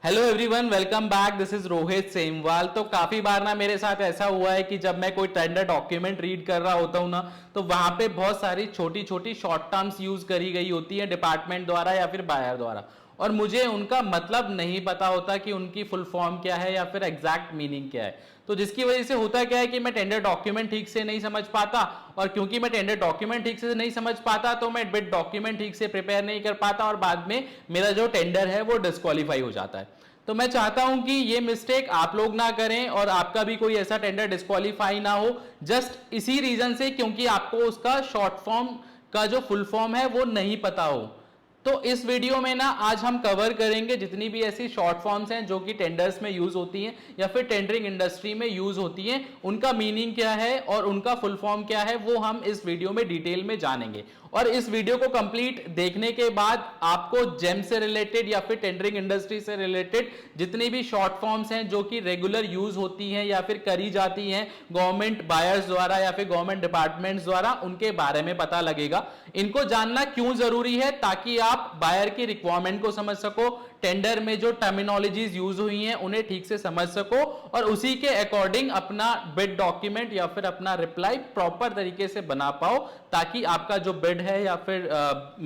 Hello everyone, welcome back. This is Rohit Semwal. तो काफी बार ना मेरे साथ ऐसा हुआ है कि जब मैं कोई टेंडर डॉक्यूमेंट रीड कर रहा होता हूँ ना, तो वहां पे बहुत सारी छोटी छोटी शॉर्ट टर्म्स यूज करी गई होती है डिपार्टमेंट द्वारा या फिर बायर द्वारा, और मुझे उनका मतलब नहीं पता होता कि उनकी फुल फॉर्म क्या है या फिर एग्जैक्ट मीनिंग क्या है। तो जिसकी वजह से होता क्या है कि मैं टेंडर डॉक्यूमेंट ठीक से नहीं समझ पाता, और क्योंकि मैं टेंडर डॉक्यूमेंट ठीक से नहीं समझ पाता तो मैं बिड डॉक्यूमेंट ठीक से प्रिपेयर नहीं कर पाता, और बाद में मेरा जो टेंडर है वो डिस्क्वालीफाई हो जाता है। तो मैं चाहता हूं कि ये मिस्टेक आप लोग ना करें और आपका भी कोई ऐसा टेंडर डिस्क्वालीफाई ना हो, जस्ट इसी रीजन से क्योंकि आपको उसका शॉर्ट फॉर्म का जो फुल फॉर्म है वो नहीं पता हो। तो इस वीडियो में ना आज हम कवर करेंगे जितनी भी ऐसी शॉर्ट फॉर्म्स हैं जो कि टेंडर्स में यूज होती हैं या फिर टेंडरिंग इंडस्ट्री में यूज होती हैं, उनका मीनिंग क्या है और उनका फुल फॉर्म क्या है वो हम इस वीडियो में डिटेल में जानेंगे। और इस वीडियो को कंप्लीट देखने के बाद आपको जेम से रिलेटेड या फिर टेंडरिंग इंडस्ट्री से रिलेटेड जितनी भी शॉर्ट फॉर्म्स हैं जो कि रेगुलर यूज होती हैं या फिर करी जाती हैं गवर्नमेंट बायर्स द्वारा या फिर गवर्नमेंट डिपार्टमेंट्स द्वारा, उनके बारे में पता लगेगा। इनको जानना क्यों जरूरी है? ताकि आप बायर की रिक्वायरमेंट को समझ सको, टेंडर में जो टर्मिनोलॉजीज यूज हुई हैं उन्हें ठीक से समझ सको, और उसी के अकॉर्डिंग अपना बिड डॉक्यूमेंट या फिर अपना रिप्लाई प्रॉपर तरीके से बना पाओ, ताकि आपका जो बिड है या फिर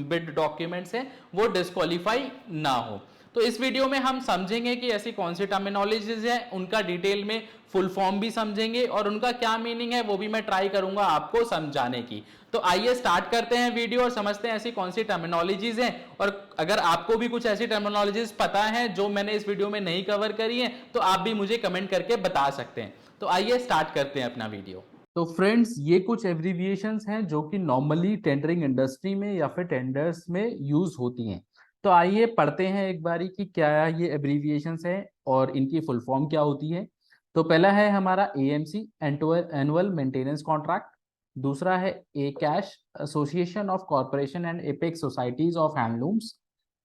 बिड डॉक्यूमेंट्स है वो डिस्क्वालीफाई ना हो। तो इस वीडियो में हम समझेंगे कि ऐसी कौन सी टर्मिनोलॉजीज हैं, उनका डिटेल में फुल फॉर्म भी समझेंगे और उनका क्या मीनिंग है वो भी मैं ट्राई करूंगा आपको समझाने की। तो आइए स्टार्ट करते हैं वीडियो और समझते हैं ऐसी कौन सी टर्मिनोलॉजीज हैं। और अगर आपको भी कुछ ऐसी टर्मिनोलॉजीज पता है जो मैंने इस वीडियो में नहीं कवर करी है तो आप भी मुझे कमेंट करके बता सकते हैं। तो आइए स्टार्ट करते हैं अपना वीडियो। तो फ्रेंड्स, ये कुछ एब्रीविएशंस हैं जो कि नॉर्मली टेंडरिंग इंडस्ट्री में या फिर टेंडर्स में यूज होती हैं। तो आइए पढ़ते हैं एक बारी कि क्या ये एब्रीविएशंस हैं और इनकी फुल फॉर्म क्या होती है। तो पहला है हमारा एएमसी, एनुअल मेंटेनेंस कॉन्ट्रैक्ट। दूसरा है A CASH, association of corporation and apex societies of handlooms.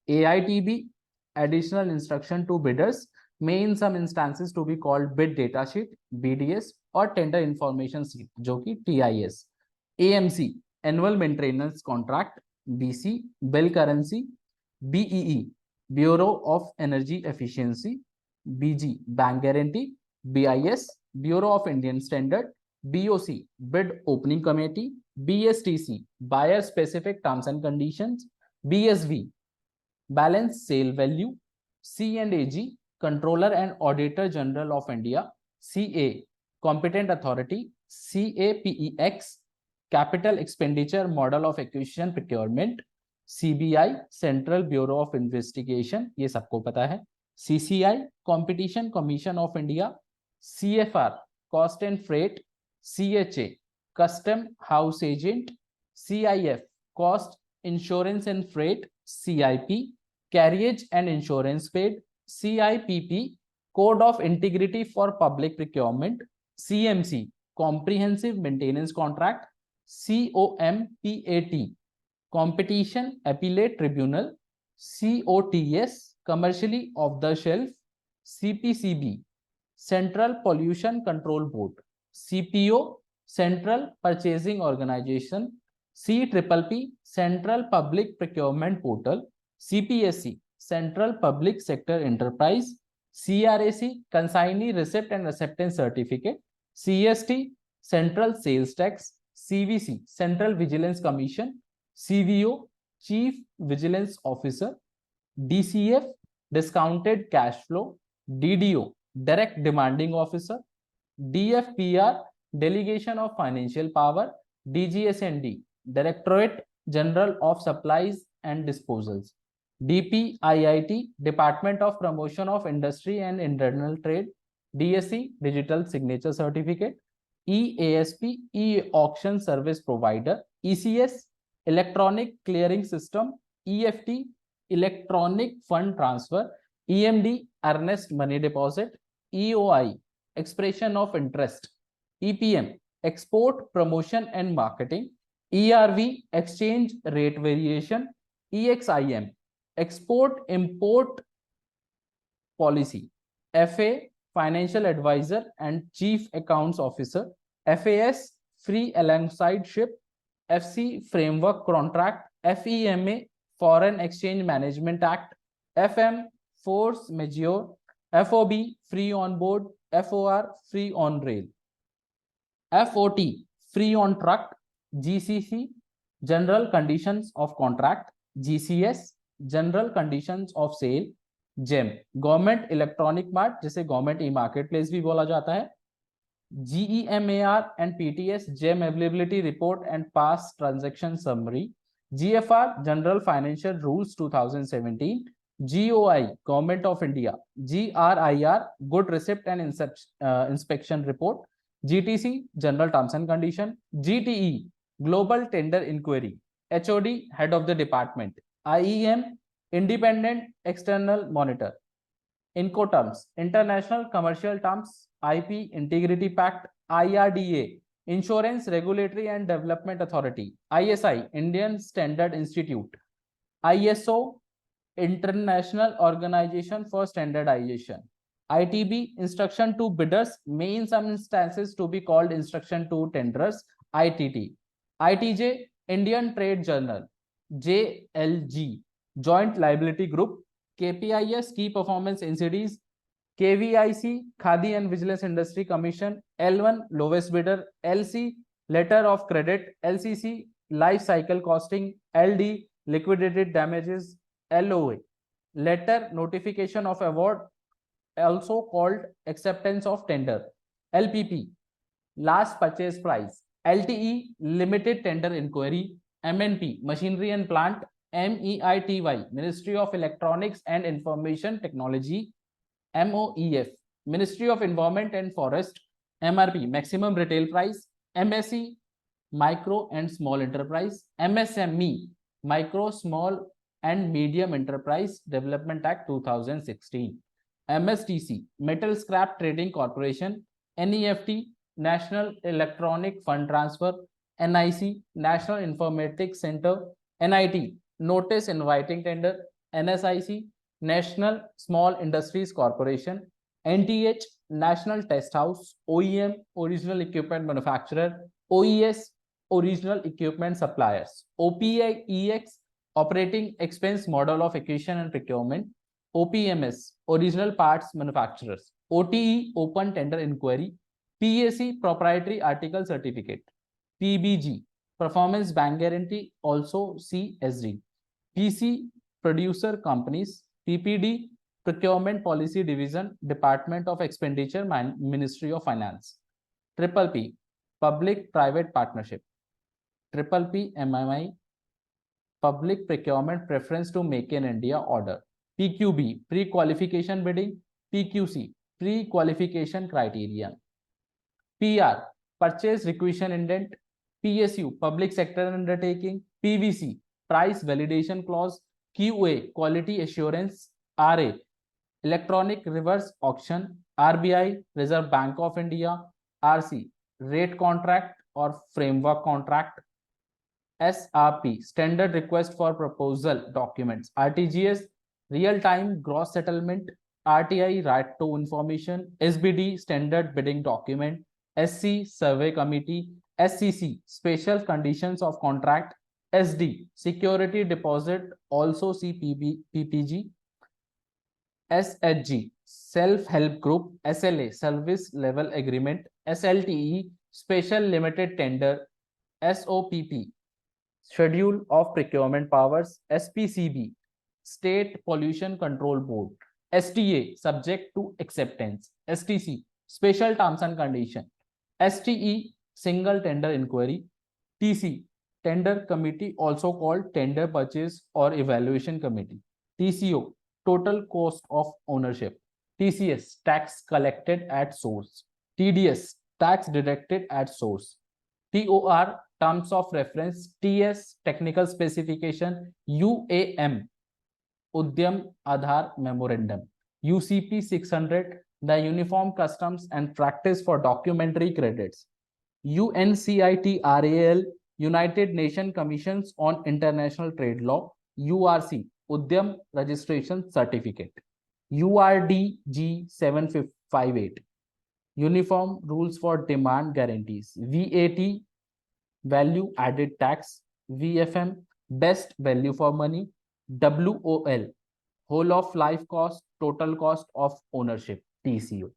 AITB, additional instruction to bidders, may in some instances to be called bid data sheet BDS और टेंडर इंफॉर्मेशन सीट जो कि TIS। AMC, annual maintenance contract. BC, bill currency. BEE, bureau of energy efficiency. BG, bank guarantee. BIS, bureau of Indian standard. BOC, bid opening committee. BSTC, buyer specific terms and conditions. BSV, balance sale value. C&AG, controller and auditor general of India. CA, competent authority. CAPEX, capital expenditure model of acquisition procurement. CBI, central bureau of investigation, ये सबको पता है। CCI, competition commission of India. CFR, cost and freight. CHA, custom house agent. CIF, cost insurance and freight. CIP, carriage and insurance paid. CIPP, code of integrity for public procurement. CMC, comprehensive maintenance contract. COMPAT, competition appellate tribunal. COTS, commercially off the shelf. CPCB, central pollution control board. CPO, central purchasing organization. CPPP, central public procurement portal. CPSC, Central Public Sector Enterprise. CRAC, Consignee Receipt and Acceptance Certificate. CST, Central Sales Tax. CVC, Central Vigilance Commission. CVO, Chief Vigilance Officer. DCF, Discounted Cash Flow. DDO, Direct Demanding Officer. DFPR, Delegation of Financial Power. DGSND, Directorate General of Supplies and Disposals. DPIIT, Department of Promotion of Industry and Internal Trade. DSC, Digital Signature Certificate. EASP, E-Auction Service Provider. ECS, Electronic Clearing System. EFT, Electronic Fund Transfer. EMD, Earnest Money Deposit. EOI, Expression of Interest. EPM, Export Promotion and Marketing. ERV, Exchange Rate Variation. EXIM, Export Import Policy. FA, Financial Advisor and Chief Accounts Officer. FAS, Free Alongside Ship. FC, Framework Contract. FEMA, Foreign Exchange Management Act. FM, force majeure, FOB free on board, FOR free on rail, FOT free on truck, GCC general conditions of contract, GCS general conditions of sale, GEM government electronic mart जिसे government e market place भी बोला जाता है, GEMAR and PTS GEM availability report and past transaction summary, GFR General Financial Rules 2017, GOI Government of India, GRIR Good Receipt and Inspection Report, GTC General Terms and Condition, GTE Global Tender Inquiry, HOD Head of the Department, IEM Independent External Monitor, Incoterms, International Commercial Terms, IP Integrity Pact, IRDA, Insurance Regulatory and Development Authority, ISI, Indian Standard Institute, ISO, International Organization for Standardization, ITB, Instruction to Bidders may in some instances to be called Instruction to Tenderers, ITT, ITJ, Indian Trade Journal, JLG, Joint Liability Group, KPIS, Key Performance NCDs, KVIC, Khadi and Vigilance Industry Commission, L1, Lowest Bidder, LC, Letter of Credit, LCC, Life Cycle Costing, LD, Liquidated Damages, LOA, Letter Notification of Award, also called Acceptance of Tender, LPP, Last Purchase Price, LTE, Limited Tender Inquiry, MNP, Machinery and Plant, MEITY, Ministry of Electronics and Information Technology, MOEF, Ministry of Environment and Forest, MRP, Maximum Retail Price, MSE, Micro and Small Enterprise, MSME, Micro, Small and Medium Enterprise Development Act 2016, MSTC, Metal Scrap Trading Corporation, NEFT, National Electronic Fund Transfer, NIC, National Informatics Center, NIT, Notice Inviting Tender, NSIC, National Small Industries Corporation, NTH, National Test House, OEM, Original Equipment Manufacturer, OES, Original Equipment Suppliers, OPIEX, Operating Expense Model of Acquisition and Procurement, OPMS, Original Parts Manufacturers, OTE, Open Tender Inquiry, PAC, Proprietary Article Certificate, PBG, Performance Bank Guarantee, also CSD, PC, Producer Companies, PPD, Procurement Policy Division, Department of Expenditure, Ministry of Finance, Triple P, Public-Private Partnership, Triple P, MMI, Public Procurement Preference to Make in India Order, PQB, Pre-Qualification Bidding, PQC, Pre-Qualification Criterion, PR, Purchase Requisition Indent, PSU, Public Sector Undertaking, PVC, Price Validation Clause, QA, Quality Assurance, RA, Electronic Reverse Auction, RBI, Reserve Bank of India, RC, Rate Contract or Framework Contract, SRP, Standard Request for Proposal Documents, RTGS, Real Time Gross Settlement, RTI, Right to Information, SBD, Standard Bidding Document, SC, Survey Committee, SCC, Special Conditions of Contract, SD, Security Deposit, also PPG, SHG, Self-Help Group, SLA, Service Level Agreement, SLTE, Special Limited Tender, SOPP, Schedule of Procurement Powers, SPCB, State Pollution Control Board, STA, Subject to Acceptance, STC, Special Terms and Condition, STE, Single Tender Inquiry, TC, Tender Committee, also called Tender Purchase or Evaluation Committee, TCO, Total Cost of Ownership, TCS, Tax Collected at Source, TDS, Tax Deducted at Source, TOR, Terms of Reference, TS, Technical Specification, UAM, Udyam Aadhar Memorandum, UCP 600, the Uniform Customs and Practice for Documentary Credits, UNCITRAL, United Nations Commissions on International Trade Law, URC, Udyam Registration Certificate, URDG 758, Uniform Rules for Demand Guarantees, VAT, Value Added Tax, VFM, Best Value for Money, WOL, whole of life cost, total cost of ownership, TCO।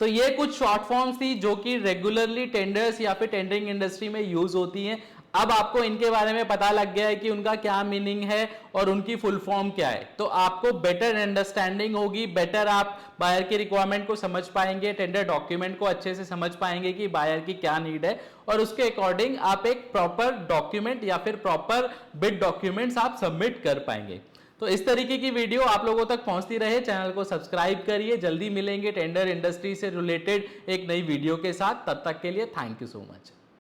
तो ये कुछ short forms थी जो कि regularly tenders या फिर tendering industry में use होती हैं। अब आपको इनके बारे में पता लग गया है कि उनका क्या मीनिंग है और उनकी फुल फॉर्म क्या है, तो आपको बेटर अंडरस्टैंडिंग होगी, बेटर आप बायर की रिक्वायरमेंट को समझ पाएंगे, टेंडर डॉक्यूमेंट को अच्छे से समझ पाएंगे कि बायर की क्या नीड है, और उसके अकॉर्डिंग आप एक प्रॉपर डॉक्यूमेंट या फिर प्रॉपर बिड डॉक्यूमेंट्स आप सबमिट कर पाएंगे। तो इस तरीके की वीडियो आप लोगों तक पहुंचती रहे, चैनल को सब्सक्राइब करिए। जल्दी मिलेंगे टेंडर इंडस्ट्री से रिलेटेड एक नई वीडियो के साथ, तब तक के लिए थैंक यू सो मच।